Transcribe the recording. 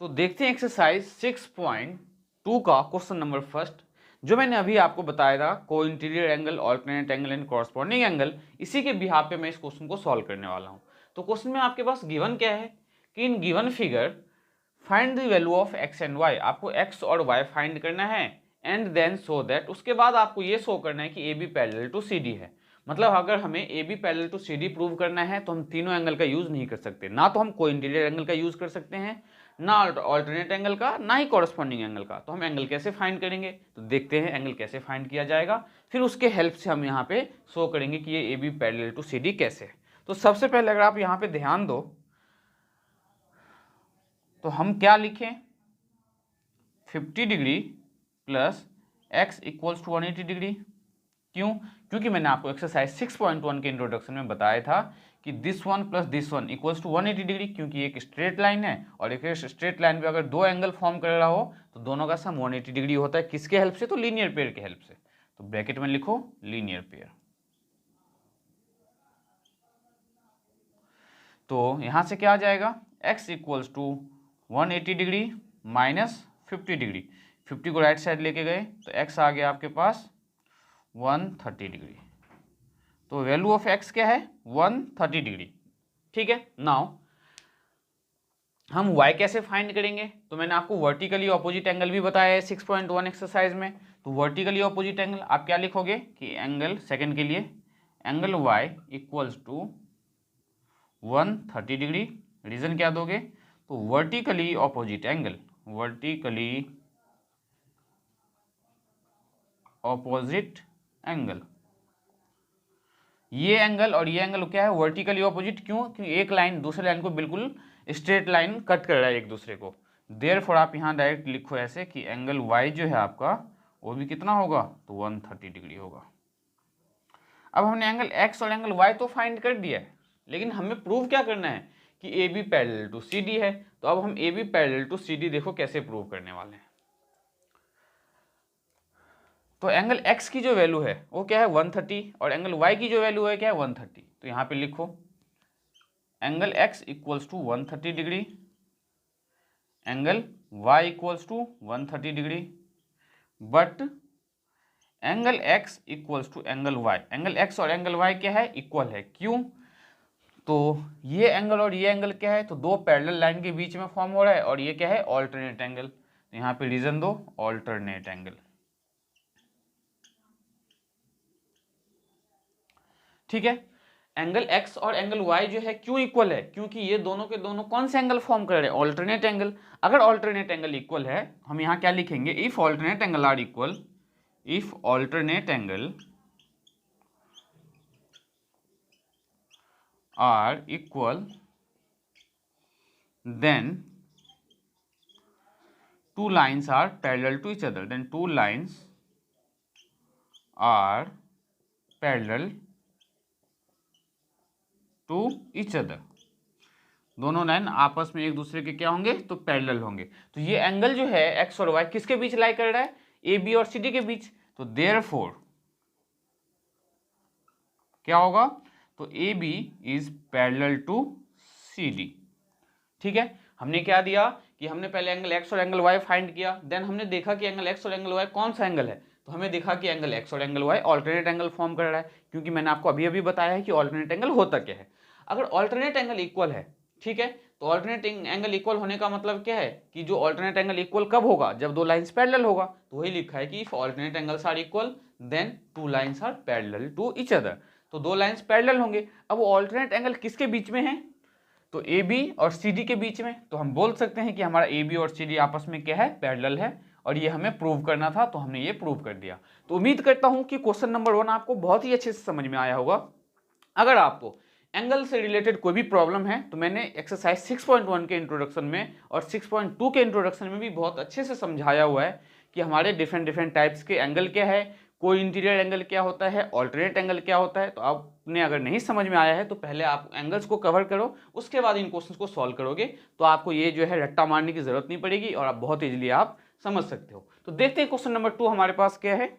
तो देखते हैं एक्सरसाइज 6.2 का क्वेश्चन नंबर फर्स्ट, जो मैंने अभी आपको बताया था को interior angle, alternate angle and corresponding angle, इसी के बिहाफ पे मैं इस क्वेश्चन को सॉल्व करने वाला हूँ। तो क्वेश्चन में आपके पास गिवन क्या है कि in given figure find the value of x and y, आपको एक्स और वाई फाइंड करना है एंड देन शो दैट, उसके बाद आपको ये शो करना है कि A B parallel to C D है। मतलब अगर हमें A B parallel to C D prove करना है तो हम तीनों एंगल का यूज नहीं कर सकते, ना तो हम को इंटीरियर एंगल का यूज कर सकते हैं, ना ऑल्टरनेट एंगल का, ना ही कॉरस्पॉन्डिंग एंगल का। तो हम एंगल कैसे फाइंड करेंगे, तो देखते हैं एंगल कैसे फाइंड किया जाएगा, फिर उसके हेल्प से हम यहाँ पे शो करेंगे कि ये A B parallel to C D कैसे है। तो सबसे पहले अगर आप यहाँ पे ध्यान दो तो हम क्या लिखें, 50 degree plus x equals to 180 degree. क्यों? क्योंकि मैंने आपको एक्सरसाइज 6.1 के इंट्रोडक्शन में बताया था कि this one plus this one equals to 180 degree, क्योंकि एक स्ट्रेट लाइन है और एक स्ट्रेट लाइन पे अगर दो एंगल फॉर्म कर रहा हो तो दोनों का सम 180 डिग्री होता है। किसके हेल्प से? तो लीनियर पेयर के हेल्प से। तो ब्रैकेट में लिखो लीनियर पेयर। तो यहां से क्या आ जाएगा, x equals to 180 degree minus 50 degree, 50 को राइट साइड लेके गए तो x आ गया आपके पास 130 डिग्री। तो वैल्यू ऑफ x क्या है, 130 डिग्री। ठीक है, नाउ हम y कैसे फाइंड करेंगे, तो मैंने आपको वर्टिकली ऑपोजिट एंगल भी बताया है 6.1 एक्सरसाइज में। तो वर्टिकली ऑपोजिट एंगल आप क्या लिखोगे कि एंगल सेकंड के लिए angle y equals to 130 degree. Reason क्या दोगे, तो vertically opposite angle, vertically opposite angle, ये एंगल और ये एंगल क्या है, वर्टिकली ऑपोजिट। क्यों? क्योंकि एक लाइन दूसरे लाइन को बिल्कुल स्ट्रेट लाइन कट कर रहा है एक दूसरे को। देयरफॉर आप यहाँ डायरेक्ट लिखो ऐसे कि एंगल y जो है आपका वो भी कितना होगा, तो 130 डिग्री होगा। अब हमने एंगल x और एंगल y तो फाइंड कर दिया है, लेकिन हमें प्रूव क्या करना है कि A B parallel to C D है। तो अब हम A B parallel to C D देखो कैसे प्रूव करने वाले हैं। तो एंगल x की जो वैल्यू है वो क्या है 130 और एंगल y की जो वैल्यू है क्या है 130। तो यहाँ पे लिखो angle x equals to 130 degree, angle y equals to 130 degree, but angle x equals to angle y, angle x और एंगल y क्या है, इक्वल है। क्यों? तो ये एंगल और ये एंगल क्या है, तो दो पैरेलल लाइन के बीच में फॉर्म हो रहा है और ये क्या है, ऑल्टरनेट एंगल। तो यहाँ पे रीजन दो ऑल्टरनेट एंगल। ठीक है, एंगल x और एंगल y जो है क्यों इक्वल है, क्योंकि ये दोनों के दोनों कौन से एंगल फॉर्म कर रहे हैं, ऑल्टरनेट एंगल। अगर ऑल्टरनेट एंगल इक्वल है हम यहाँ क्या लिखेंगे, if alternate angle are equal, if alternate angle are equal then two lines are parallel to each other, then two lines are parallel to each other, दोनों line आपस में एक दूसरे के क्या होंगे, तो पैरेलल होंगे। तो ये एंगल जो है एक्स और वाई किसके बीच लाई कर रहा है, ए बी और सी डी के बीच। तो देयरफॉर क्या होगा, तो A B is parallel to C D. ठीक है, हमने क्या दिया कि हमने पहले एंगल x और एंगल y फाइंड किया, देन हमने देखा कि एंगल x और एंगल y कौन सा एंगल है। तो हमें देखा कि एंगल x और angle y alternate angle form कर रहा है, क्योंकि मैंने आपको अभी अभी बताया है कि ऑल्टरनेट एंगल होता क्या है। अगर ऑल्टरनेट एंगल इक्वल है, ठीक है, तो ऑल्टरनेट एंगल इक्वल होने का मतलब क्या है कि जो ऑल्टरनेट एंगल इक्वल कब होगा, जब दो लाइन्स पैरेलल होगा। तो वही लिखा है कि if alternate angles are equal then two lines are parallel to each other. तो दो लाइन्स पैरेलल होंगे। अब वो ऑल्टरनेट एंगल किसके बीच में है, तो ए बी और सी डी के बीच में। तो हम बोल सकते हैं कि हमारा ए बी और सी डी आपस में क्या है, पैरेलल है, और ये हमें प्रूव करना था, तो हमने ये प्रूव कर दिया। तो उम्मीद करता हूं कि क्वेश्चन नंबर 1 आपको बहुत ही अच्छे से समझ में आया होगा। अगर आपको एंगल से रिलेटेड कोई भी प्रॉब्लम है तो मैंने एक्सरसाइज 6.1 के इंट्रोडक्शन में और 6.2 के इंट्रोडक्शन में भी बहुत अच्छे से समझाया हुआ है कि हमारे डिफरेंट टाइप्स के एंगल क्या है, कोई इंटीरियर एंगल क्या होता है, ऑल्टरनेट एंगल क्या होता है। तो आपने अगर नहीं समझ में आया है तो पहले आप एंगल्स को कवर करो, उसके बाद इन क्वेश्चंस को सॉल्व करोगे, तो आपको ये जो है रट्टा मारने की जरूरत नहीं पड़ेगी और आप बहुत इजीली आप समझ सकते हो। तो देखते हैं क्वेश्चन नंबर 2 हमारे पास क्या है।